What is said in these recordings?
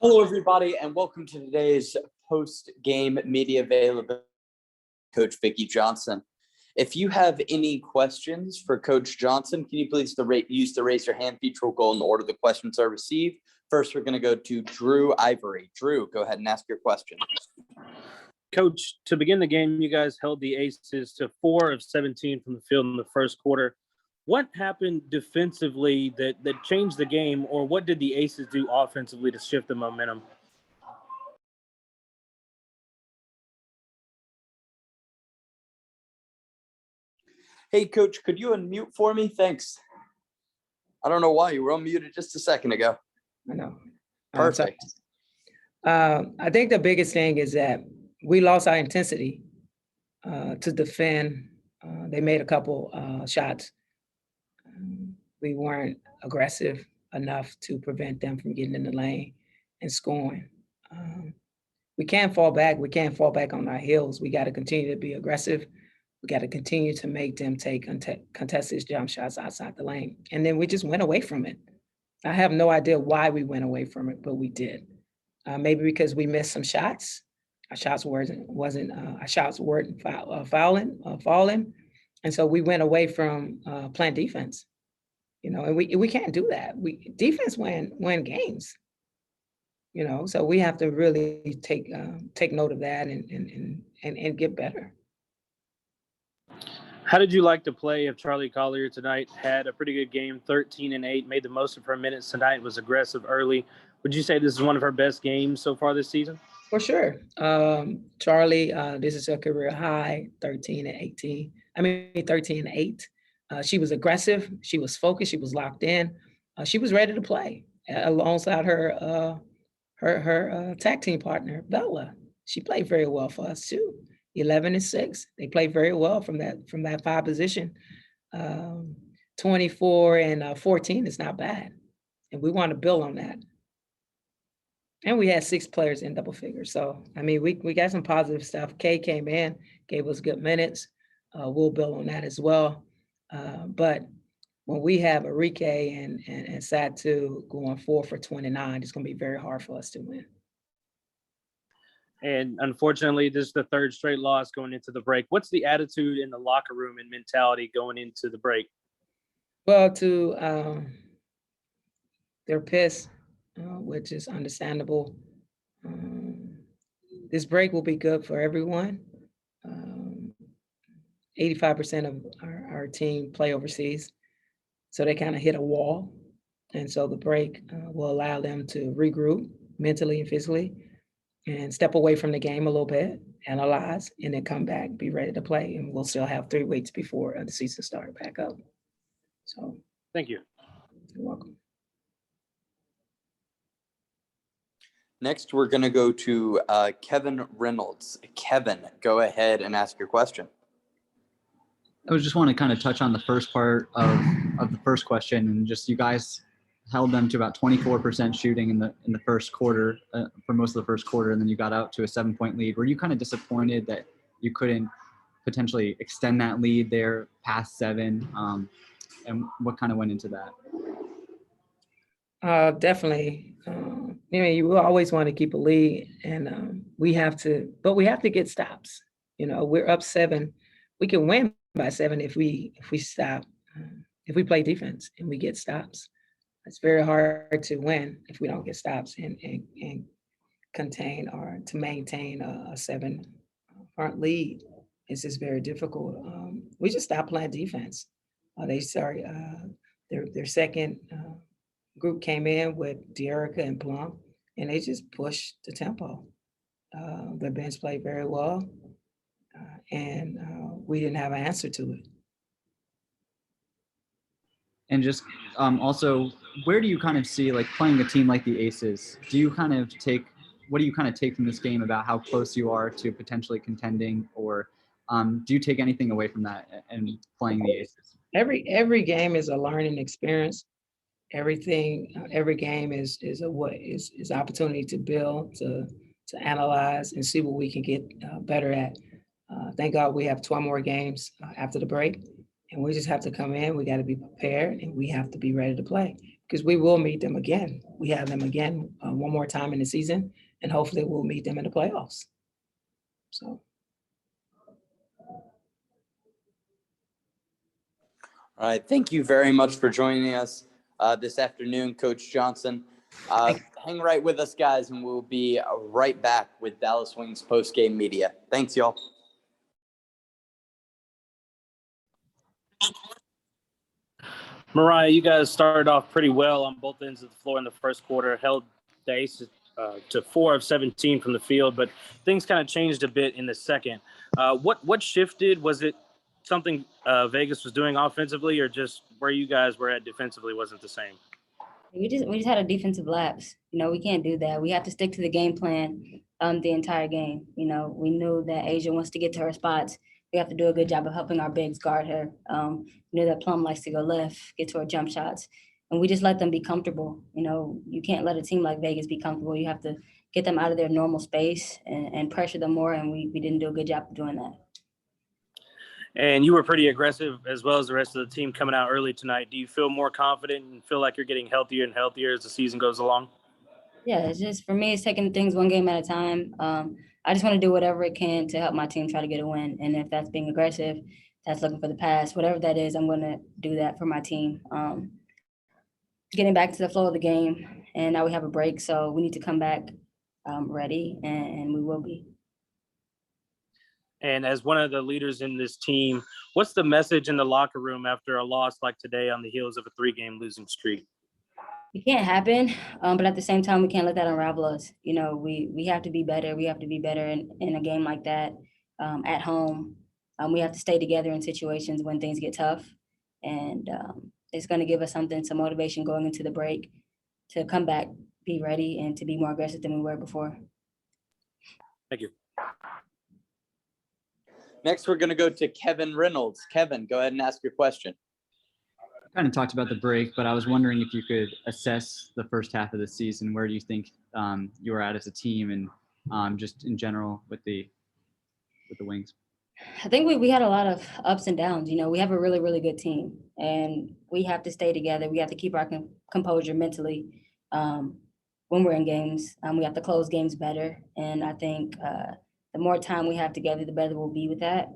Hello, everybody, and welcome to today's post-game media availability. Coach Vicki Johnson. If you have any questions for Coach Johnson, can you please use the raise your hand feature? We'll go in the order the questions are received. First, we're going to go to Drew Ivory. Drew, go ahead and ask your question. Coach, to begin the game, you guys held the Aces to 4 of 17 from the field in the first quarter. What happened defensively that changed the game, or what did the Aces do offensively to shift the momentum? Hey, Coach, could you unmute for me? Thanks. I don't know why. You were unmuted just a second ago. I know. Perfect. I think the biggest thing is that we lost our intensity to defend. They made a couple shots. We weren't aggressive enough to prevent them from getting in the lane and scoring. We can't fall back. We can't fall back on our heels. We got to continue to be aggressive. We got to continue to make them take contested jump shots outside the lane. And then we just went away from it. I have no idea why we went away from it, but we did. Maybe because we missed some shots. Our shots weren't falling. And so we went away from playing defense. You know, and we can't do that. Defense win games. You know, so we have to really take note of that and get better. How did you like the play of Charlie Collier tonight? Had a pretty good game, 13-8, made the most of her minutes tonight, was aggressive early. Would you say this is one of her best games so far this season? For sure. Charlie, this is her career high, 13-8. She was aggressive. She was focused. She was locked in. She was ready to play alongside her tag team partner, Bella. She played very well for us too. 11-6. They played very well from that 5 position. 24-14 is not bad, and we want to build on that. And we had 6 players in double figures. So I mean, we got some positive stuff. Kay came in, gave us good minutes. We'll build on that as well. But when we have Enrique and Satu going 4 for 29, it's going to be very hard for us to win. And unfortunately, this is the 3rd straight loss going into the break. What's the attitude in the locker room and mentality going into the break? Well, they're pissed, which is understandable. This break will be good for everyone. 85% of our team play overseas, so they kind of hit a wall. And so the break will allow them to regroup mentally and physically and step away from the game a little bit, analyze, and then come back, be ready to play. And we'll still have 3 weeks before the season starts back up. So thank you. You're welcome. Next, we're going to go to Kevin Reynolds. Kevin, go ahead and ask your question. I just want to kind of touch on the first part of the first question, and just you guys held them to about 24% shooting in the first quarter for most of the first quarter, and then you got out to a 7-point lead. Were you kind of disappointed that you couldn't potentially extend that lead there past 7? And what kind of went into that? Definitely. You always want to keep a lead, and we have to get stops. You know, we're up 7. We can win by 7 if we stop, if we play defense and we get stops. It's very hard to win if we don't get stops and contain or to maintain a 7-point lead. It's just very difficult. We just stopped playing defense. Their second group came in with De'Erica and Plum, and they just pushed the tempo. The bench played very well, and we didn't have an answer to it. And just also, where do you kind of see, like, playing a team like the Aces? What do you kind of take from this game about how close you are to potentially contending, or do you take anything away from that and playing the Aces? Every game is a learning experience. Every game is opportunity to build, to analyze, and see what we can get better at. Thank God we have 12 more games after the break, and we just have to come in. We got to be prepared, and we have to be ready to play. because we will meet them again. We have them again one more time in the season, and hopefully we'll meet them in the playoffs. So. All right. Thank you very much for joining us this afternoon, Coach Johnson. Hang right with us, guys, and we'll be right back with Dallas Wings post-game media. Thanks, y'all. Mariah, you guys started off pretty well on both ends of the floor in the first quarter, held the Aces to 4 of 17 from the field, but things kind of changed a bit in the second. What shifted? Was it something Vegas was doing offensively, or just where you guys were at defensively wasn't the same? We just had a defensive lapse. We can't do that. We have to stick to the game plan the entire game. We knew that Asia wants to get to her spots. We have to do a good job of helping our bigs guard her. We knew that Plum likes to go left, get to her jump shots, and we just let them be comfortable. You can't let a team like Vegas be comfortable. You have to get them out of their normal space and pressure them more, and we didn't do a good job of doing that. And you were pretty aggressive as well as the rest of the team coming out early tonight. Do you feel more confident and feel like you're getting healthier and healthier as the season goes along? Yeah, it's just, for me, it's taking things one game at a time. I just want to do whatever it can to help my team try to get a win. And if that's being aggressive, that's looking for the pass, whatever that is, I'm going to do that for my team. Getting back to the flow of the game, and now we have a break, so we need to come back ready, and we will be. And as one of the leaders in this team, what's the message in the locker room after a loss like today on the heels of a 3-game losing streak? It can't happen, but at the same time, we can't let that unravel us. We have to be better. We have to be better in a game like that at home. We have to stay together in situations when things get tough. And it's going to give us some motivation going into the break to come back, be ready, and to be more aggressive than we were before. Thank you. Next, we're going to go to Kevin Reynolds. Kevin, go ahead and ask your question. Kind of talked about the break, but I was wondering if you could assess the first half of the season. Where do you think you were at as a team, and just in general with the Wings? I think we had a lot of ups and downs. We have a really, really good team, and we have to stay together. We have to keep our composure mentally when we're in games. We have to close games better, and I think the more time we have together, the better we'll be with that.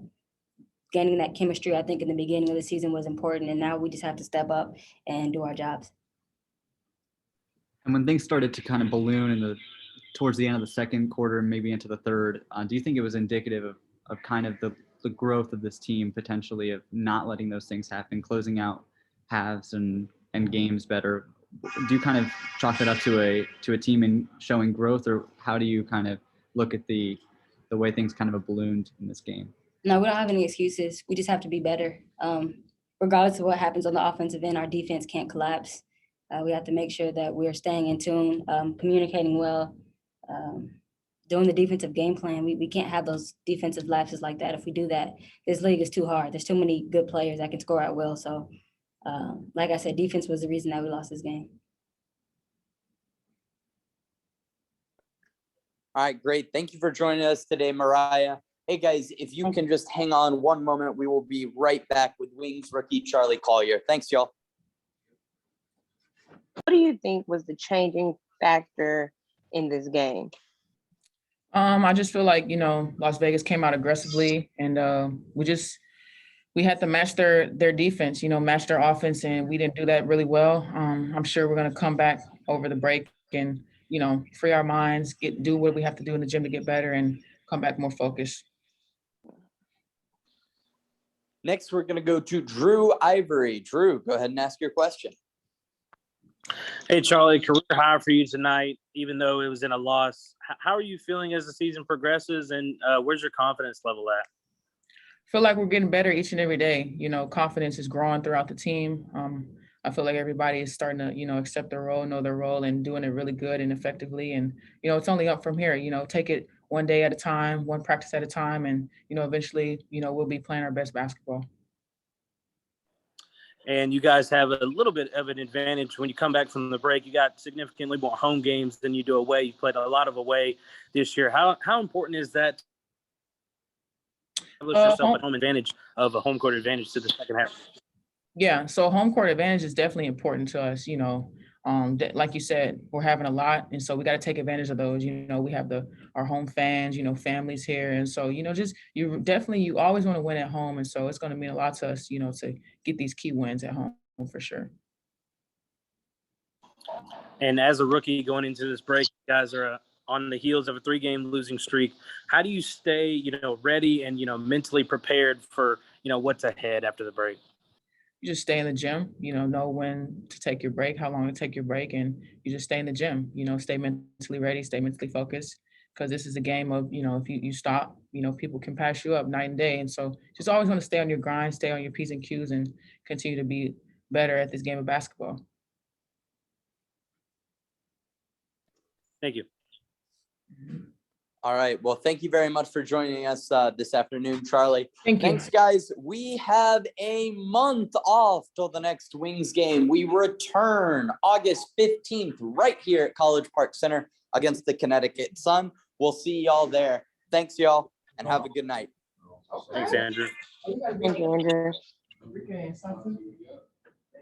Gaining that chemistry, I think, in the beginning of the season was important, and now we just have to step up and do our jobs. And when things started to kind of balloon towards the end of the second quarter and maybe into the third, do you think it was indicative of kind of the growth of this team, potentially, of not letting those things happen, closing out halves and games better? Do you kind of chalk that up to a team in showing growth, or how do you kind of look at the way things kind of have ballooned in this game? No, we don't have any excuses. We just have to be better. Regardless of what happens on the offensive end, our defense can't collapse. We have to make sure that we're staying in tune, communicating well, doing the defensive game plan. We can't have those defensive lapses like that. If we do that, this league is too hard. There's too many good players that can score at will. So, like I said, defense was the reason that we lost this game. All right, great. Thank you for joining us today, Mariah. Hey, guys, if you can just hang on one moment, we will be right back with Wings rookie Charlie Collier. Thanks, y'all. What do you think was the changing factor in this game? I just feel like, Las Vegas came out aggressively, and we had to match their defense, match their offense, and we didn't do that really well. I'm sure we're going to come back over the break and, free our minds, do what we have to do in the gym to get better and come back more focused. Next, we're going to go to Drew Ivory. Drew, go ahead and ask your question. Hey, Charlie, career high for you tonight, even though it was in a loss. How are you feeling as the season progresses, and where's your confidence level at? I feel like we're getting better each and every day. Confidence is growing throughout the team. I feel like everybody is starting to, accept their role, know their role, and doing it really good and effectively. And, it's only up from here. Take it one day at a time, one practice at a time, and, eventually, we'll be playing our best basketball. And you guys have a little bit of an advantage when you come back from the break. You got significantly more home games than you do away. You played a lot of away this year. How important is that to establish yourself a home advantage of a home court advantage to the second half? Yeah, so home court advantage is definitely important to us, like you said, we're having a lot, and so we got to take advantage of those. We have our home fans, families here, and so just you always want to win at home, and so it's going to mean a lot to us, to get these key wins at home for sure. And as a rookie going into this break, you guys are on the heels of a 3-game losing streak. How do you stay, ready and mentally prepared for what's ahead after the break? You just stay in the gym, know when to take your break, how long to take your break, and you just stay in the gym, stay mentally ready, stay mentally focused, because this is a game of, if you stop, people can pass you up night and day. And so just always want to stay on your grind, stay on your P's and Q's, and continue to be better at this game of basketball. Thank you. All right. Well, thank you very much for joining us this afternoon, Charlie. Thank you. Thanks, guys. We have a month off till the next Wings game. We return August 15th right here at College Park Center against the Connecticut Sun. We'll see y'all there. Thanks, y'all, and have a good night. Thanks, Andrew. Thank you, Andrew.